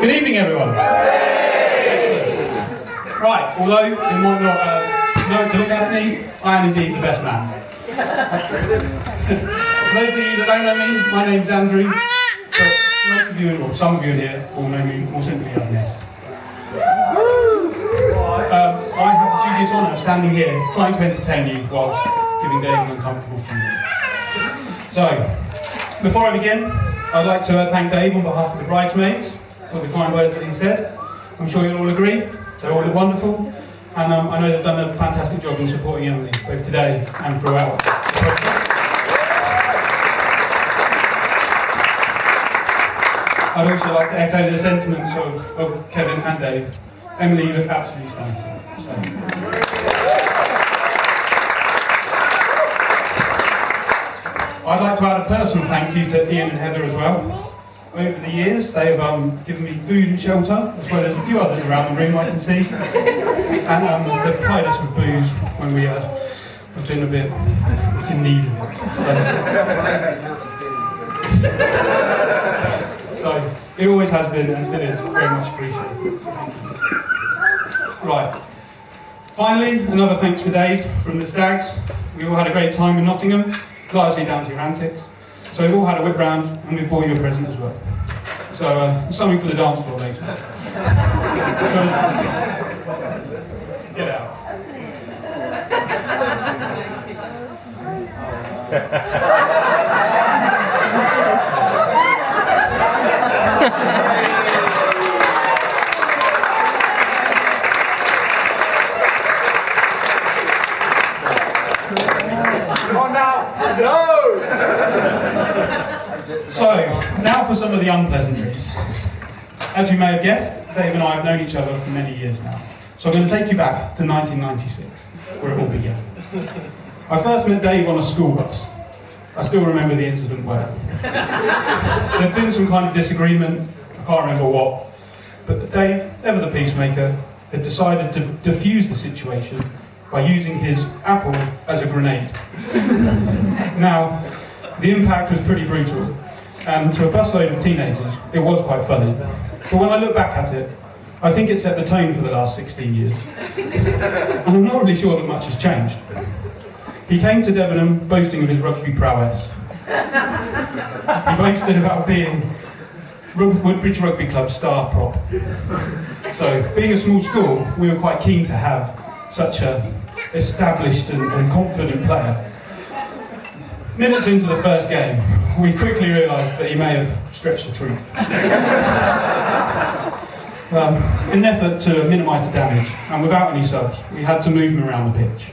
Good evening, everyone. Excellent. Right, although you might not know it to look at me, I am indeed the best man. For those of you that don't know me, my name's Andrew, but most of you, or some of you in here, will know me more simply as Nest. I have the dubious honour of standing here, trying to entertain you whilst giving Dave an uncomfortable funeral. So, before I begin, I'd like to thank Dave on behalf of the bridesmaids for the kind words that he said. I'm sure you'll all agree, they all look wonderful, and I know they've done a fantastic job in supporting Emily, both today and throughout. I'd also like to echo the sentiments of Kevin and Dave. Emily, you look absolutely stunning. So. I'd like to add a personal thank you to Ian and Heather as well. Over the years, they've given me food and shelter, as well as a few others around the room I can see. And they've supplied us with booze when we have been a bit in need of it. So it always has been and still is very much appreciated. So thank you. Right. Finally, another thanks for Dave from the Stags. We all had a great time in Nottingham, largely down to your antics. So we've all had a whip round and we've bought you a present as well. So something for the dance floor later. Get out. So, now for some of the unpleasantries. As you may have guessed, Dave and I have known each other for many years now. So I'm going to take you back to 1996, where it all began. I first met Dave on a school bus. I still remember the incident well. There'd been some kind of disagreement, I can't remember what, but Dave, ever the peacemaker, had decided to defuse the situation by using his apple as a grenade. Now, the impact was pretty brutal, and to a busload of teenagers, it was quite funny. But when I look back at it, I think it set the tone for the last 16 years. And I'm not really sure that much has changed. He came to Debenham boasting of his rugby prowess. He boasted about being Woodbridge Rugby Club's staff prop. So, being a small school, we were quite keen to have such a established and confident player. Minutes into the first game, we quickly realised that he may have stretched the truth. In an effort to minimise the damage, and without any subs, we had to move him around the pitch.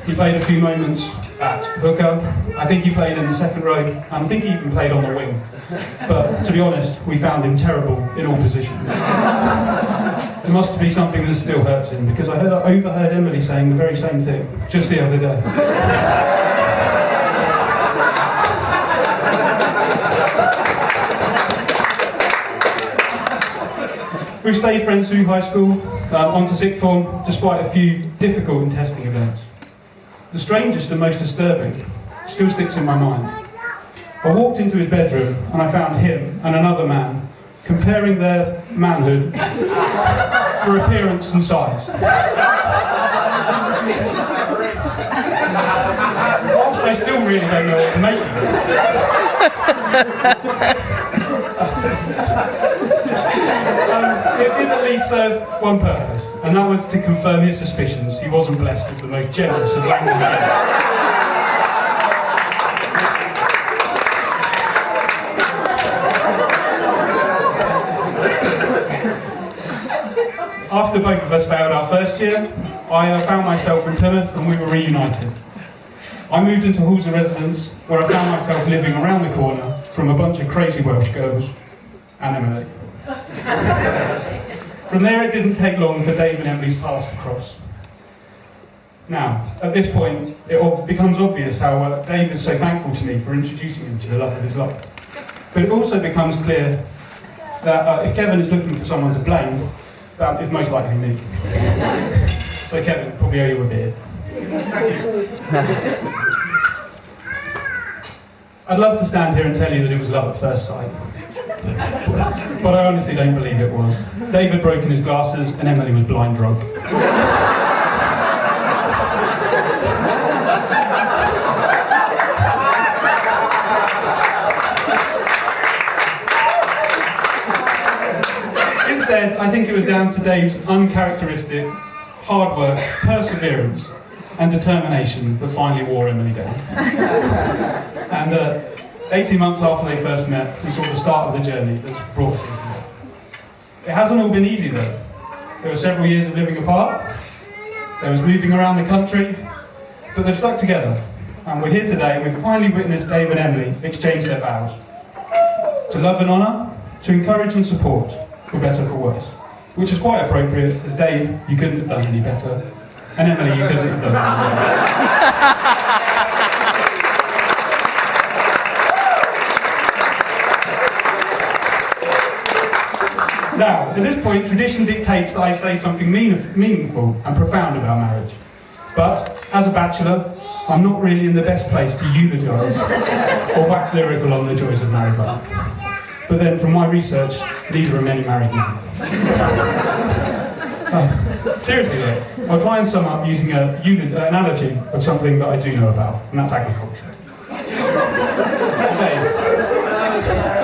He played a few moments at hooker, I think he played in the second row, and I think he even played on the wing. But to be honest, we found him terrible in all positions. There must be something that still hurts him, because I overheard Emily saying the very same thing just the other day. We've stayed friends through high school, on to sixth form, despite a few difficult and testing events. The strangest and most disturbing still sticks in my mind. I walked into his bedroom and I found him and another man comparing their manhood for appearance and size. Whilst I still really don't know what to make of this. It did at least serve one purpose, and that was to confirm his suspicions he wasn't blessed with the most generous of language. After both of us failed our first year, I found myself in Plymouth and we were reunited. I moved into Hall's of Residence, where I found myself living around the corner from a bunch of crazy Welsh girls and Emily. From there, it didn't take long for Dave and Emily's paths to cross. Now, at this point, it becomes obvious how Dave is so thankful to me for introducing him to the love of his life. But it also becomes clear that if Kevin is looking for someone to blame, that is most likely me. So Kevin, probably owe you a beer. I'd love to stand here and tell you that it was love at first sight. But I honestly don't believe it was. Dave had broken his glasses and Emily was blind drunk. Instead, I think it was down to Dave's uncharacteristic hard work, perseverance, and determination that finally wore Emily down. And 18 months after they first met, we saw the start of the journey that's brought us here today. It hasn't all been easy though. There were several years of living apart, there was moving around the country, but they've stuck together. And we're here today and we've finally witnessed Dave and Emily exchange their vows. To love and honour, to encourage and support, for better for worse. Which is quite appropriate, as Dave, you couldn't have done any better. And Emily, you couldn't have done any better. Now, at this point, tradition dictates that I say something meaningful and profound about marriage. But, as a bachelor, I'm not really in the best place to eulogise or wax lyrical on the joys of married life. But then, from my research, neither are many married men. Seriously though, I'll try and sum up using an analogy of something that I do know about, and that's agriculture. Today,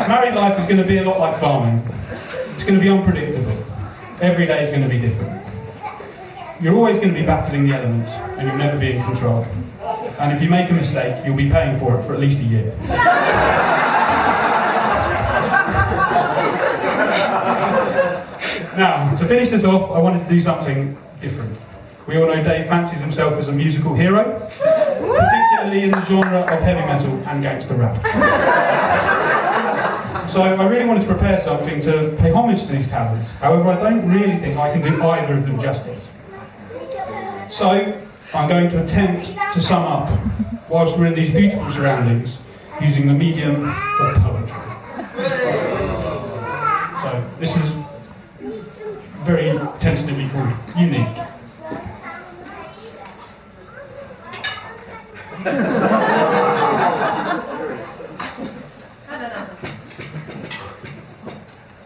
married life is going to be a lot like farming. It's going to be unpredictable. Every day is going to be different. You're always going to be battling the elements, and you'll never be in control. And if you make a mistake, you'll be paying for it for at least a year. Now, to finish this off, I wanted to do something different. We all know Dave fancies himself as a musical hero, particularly in the genre of heavy metal and gangster rap. So I really wanted to prepare something to pay homage to these talents. However, I don't really think I can do either of them justice. So I'm going to attempt to sum up, whilst we're in these beautiful surroundings, using the medium of poetry. So this is very tentatively called unique.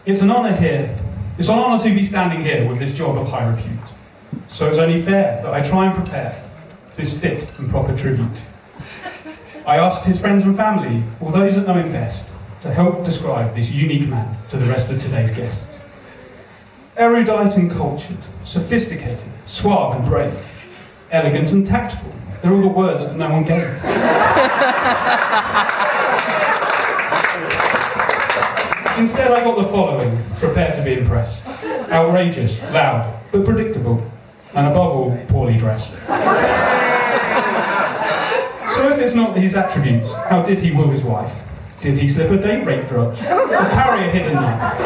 It's an honour here. It's an honour to be standing here with this job of high repute. So it's only fair that I try and prepare this fit and proper tribute. I asked his friends and family, or those that know him best, to help describe this unique man to the rest of today's guests. Erudite and cultured, sophisticated, suave and brave, elegant and tactful. They're all the words that no one gave. Instead, I got the following, prepare to be impressed. Outrageous, loud, but predictable, and above all, poorly dressed. So if it's not his attributes, how did he woo his wife? Did he slip a date rape drug? Or carry a hidden knife?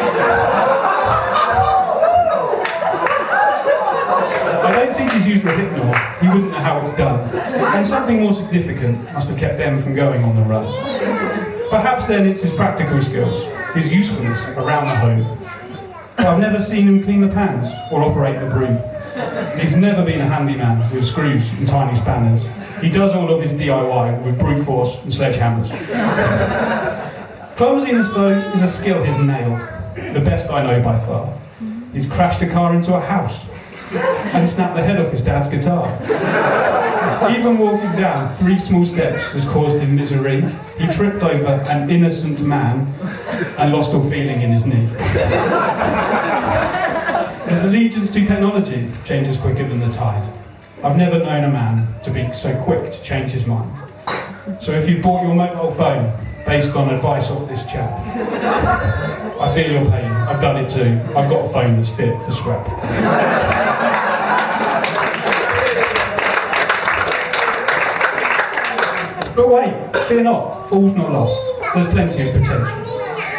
I don't think he's used Rohypnol. He wouldn't know how it's done. And something more significant must have kept them from going on the run. Perhaps then it's his practical skills, his usefulness around the home. But I've never seen him clean the pans or operate the broom. He's never been a handyman with screws and tiny spanners. He does all of his DIY with brute force and sledgehammers. Clumsiness, though, is a skill he's nailed, the best I know by far. He's crashed a car into a house and snapped the head off his dad's guitar. Even walking down 3 small steps has caused him misery. He tripped over an innocent man and lost all feeling in his knee. His allegiance to technology changes quicker than the tide. I've never known a man to be so quick to change his mind. So if you've bought your mobile phone based on advice off this chap, I feel your pain. I've done it too. I've got a phone that's fit for scrap. But wait, fear not, all's not lost. There's plenty of potential.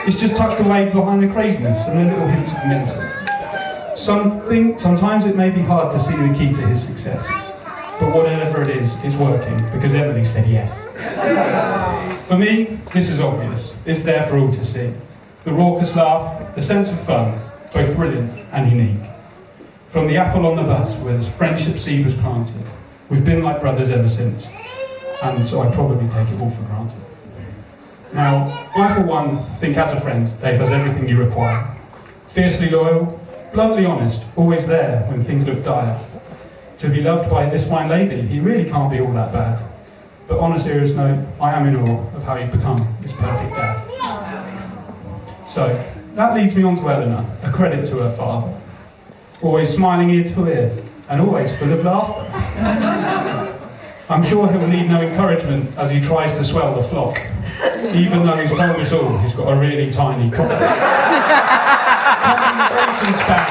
It's just tucked away behind the craziness and the little hints of mental. Sometimes it may be hard to see the key to his success, but whatever it is, it's working, because Emily said yes. For me, this is obvious. It's there for all to see. The raucous laugh, the sense of fun, both brilliant and unique. From the apple on the bus, where this friendship seed was planted, we've been like brothers ever since, and so I probably take it all for granted. Now, I for one think as a friend, Dave has everything you require. Fiercely loyal, bluntly honest, always there when things look dire. To be loved by this fine lady, he really can't be all that bad. But on a serious note, I am in awe of how you've become this perfect dad. So, that leads me on to Eleanor, a credit to her father. Always smiling ear to ear, and always full of laughter. I'm sure he'll need no encouragement as he tries to swell the flock, even though he's told us all he's got a really tiny concentration span.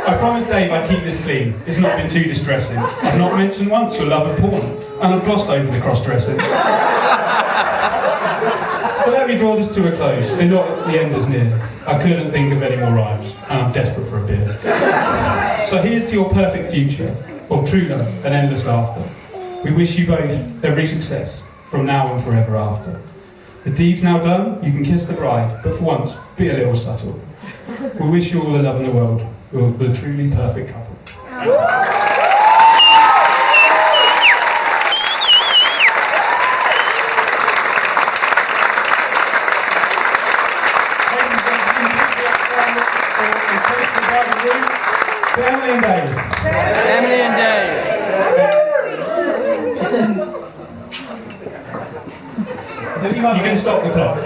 I promised Dave I'd keep this clean. It's not been too distressing. I've not mentioned once your love of porn, and I've glossed over the cross-dressing. So let me draw this to a close. Fear not, the end is near. I couldn't think of any more rhymes, and I'm desperate for a beer. So here's to your perfect future, of true love and endless laughter. We wish you both every success, from now and forever after. The deed's now done, you can kiss the bride, but for once, be a little subtle. We wish you all the love in the world. You're the truly perfect couple. Emily and Dave. Emily and Dave. You can stop the clock.